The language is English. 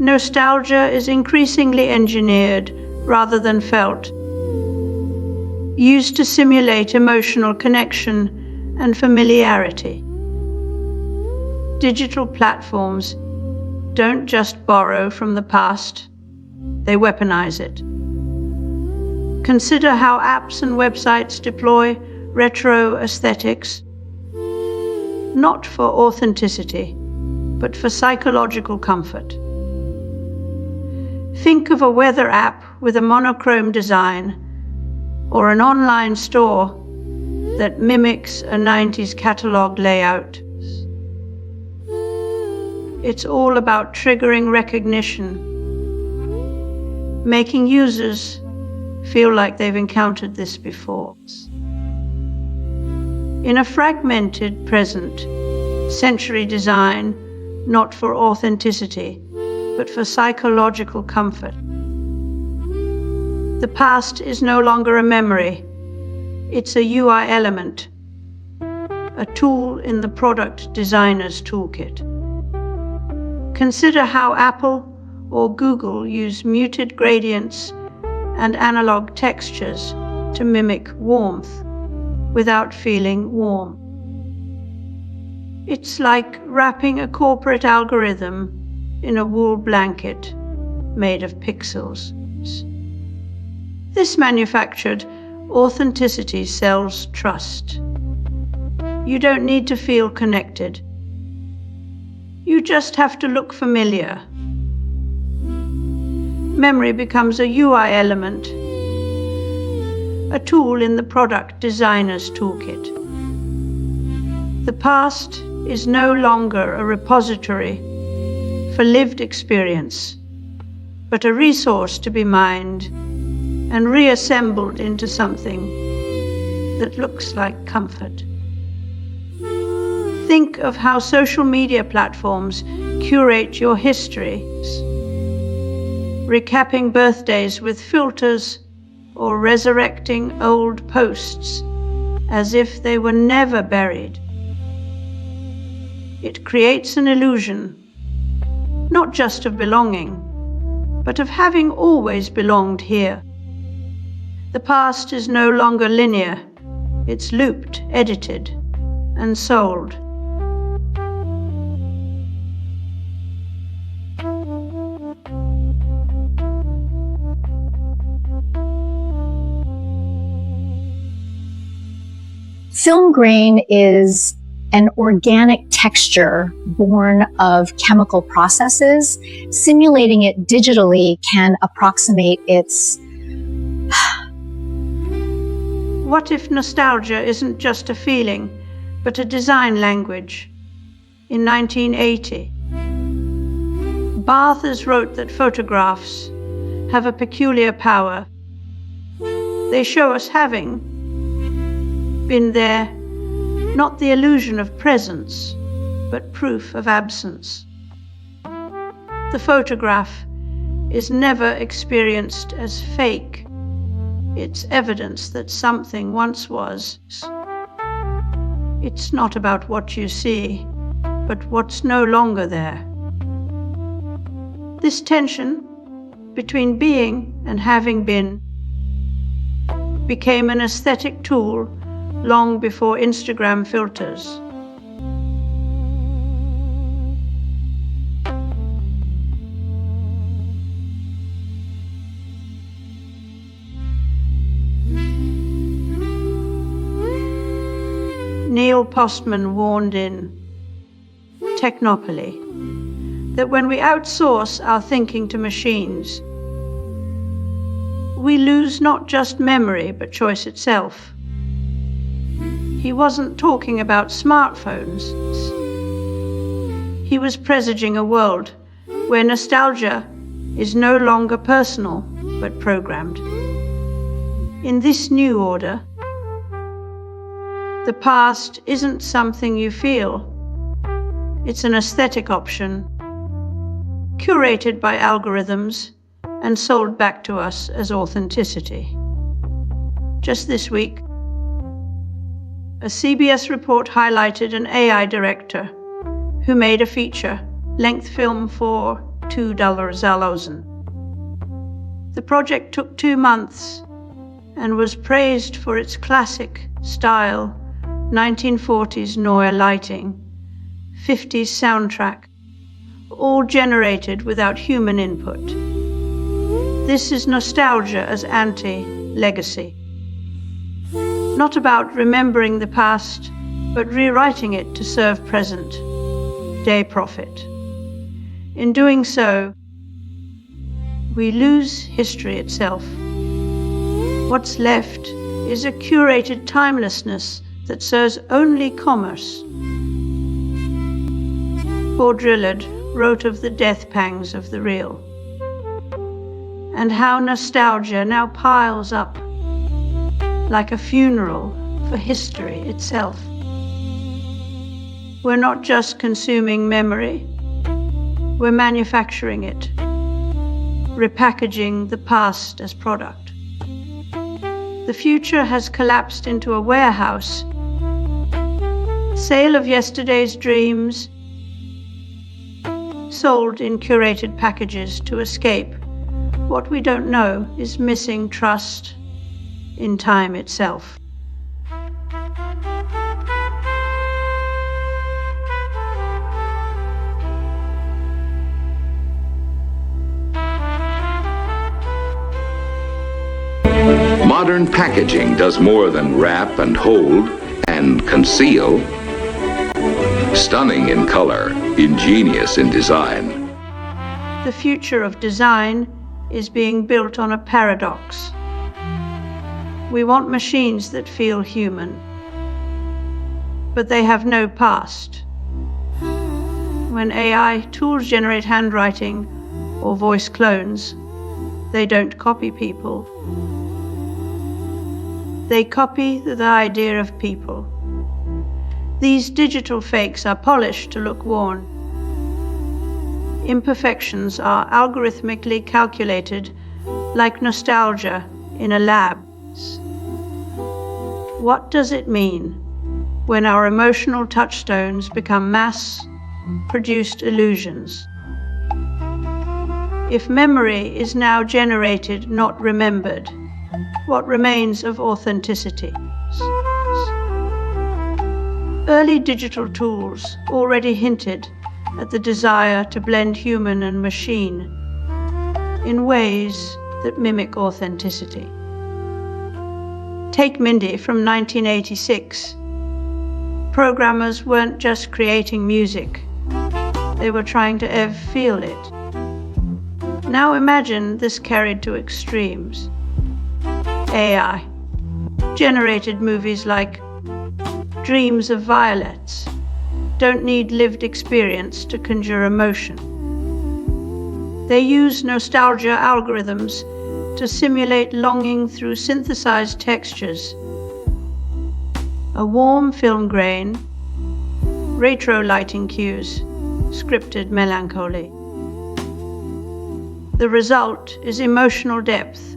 Nostalgia is increasingly engineered rather than felt, used to simulate emotional connection and familiarity. Digital platforms don't just borrow from the past, they weaponize it. Consider how apps and websites deploy retro aesthetics, not for authenticity, but for psychological comfort. Think of a weather app with a monochrome design, or an online store that mimics a 90s catalog layout. It's all about triggering recognition, making users feel like they've encountered this before. In a fragmented present, century design, not for authenticity, but for psychological comfort. The past is no longer a memory, it's a UI element, a tool in the product designer's toolkit. Consider how Apple or Google use muted gradients and analog textures to mimic warmth without feeling warm. It's like wrapping a corporate algorithm in a wool blanket made of pixels. This manufactured authenticity sells trust. You don't need to feel connected. You just have to look familiar. Memory becomes a UI element, a tool in the product designer's toolkit. The past is no longer a repository for lived experience, but a resource to be mined and reassembled into something that looks like comfort. Think of how social media platforms curate your history, recapping birthdays with filters or resurrecting old posts as if they were never buried. It creates an illusion, not just of belonging, but of having always belonged here. The past is no longer linear. It's looped, edited, and sold. Film grain is an organic texture born of chemical processes. Simulating it digitally can approximate its... What if nostalgia isn't just a feeling, but a design language? In 1980, Barthes wrote that photographs have a peculiar power. They show us having been there, not the illusion of presence, but proof of absence. The photograph is never experienced as fake. It's evidence that something once was. It's not about what you see, but what's no longer there. This tension between being and having been became an aesthetic tool long before Instagram filters. Neil Postman warned in Technopoly that when we outsource our thinking to machines, we lose not just memory, but choice itself. He wasn't talking about smartphones. He was presaging a world where nostalgia is no longer personal, but programmed. In this new order, the past isn't something you feel. It's an aesthetic option, curated by algorithms and sold back to us as authenticity. Just this week, a CBS report highlighted an AI director who made a feature-length film for $2,000. The project took 2 months and was praised for its classic style, 1940s Neue lighting, 50s soundtrack, all generated without human input. This is nostalgia as anti-legacy. Not about remembering the past, but rewriting it to serve present-day profit. In doing so, we lose history itself. What's left is a curated timelessness that serves only commerce. Baudrillard wrote of the death pangs of the real, and how nostalgia now piles up like a funeral for history itself. We're not just consuming memory, we're manufacturing it, repackaging the past as product. The future has collapsed into a warehouse, sale of yesterday's dreams, sold in curated packages to escape. What we don't know is missing trust in time itself. Modern packaging does more than wrap and hold and conceal. Stunning in color, ingenious in design. The future of design is being built on a paradox. We want machines that feel human, but they have no past. When AI tools generate handwriting or voice clones, they don't copy people. They copy the idea of people. These digital fakes are polished to look worn. Imperfections are algorithmically calculated like nostalgia in a lab. What does it mean when our emotional touchstones become mass-produced illusions? If memory is now generated, not remembered, what remains of authenticity? Early digital tools already hinted at the desire to blend human and machine in ways that mimic authenticity. Take Mindy from 1986. Programmers weren't just creating music, they were trying to feel it. Now imagine this carried to extremes. AI generated movies like Dreams of Violets don't need lived experience to conjure emotion. They use nostalgia algorithms to simulate longing through synthesized textures. A warm film grain, retro lighting cues, scripted melancholy. The result is emotional depth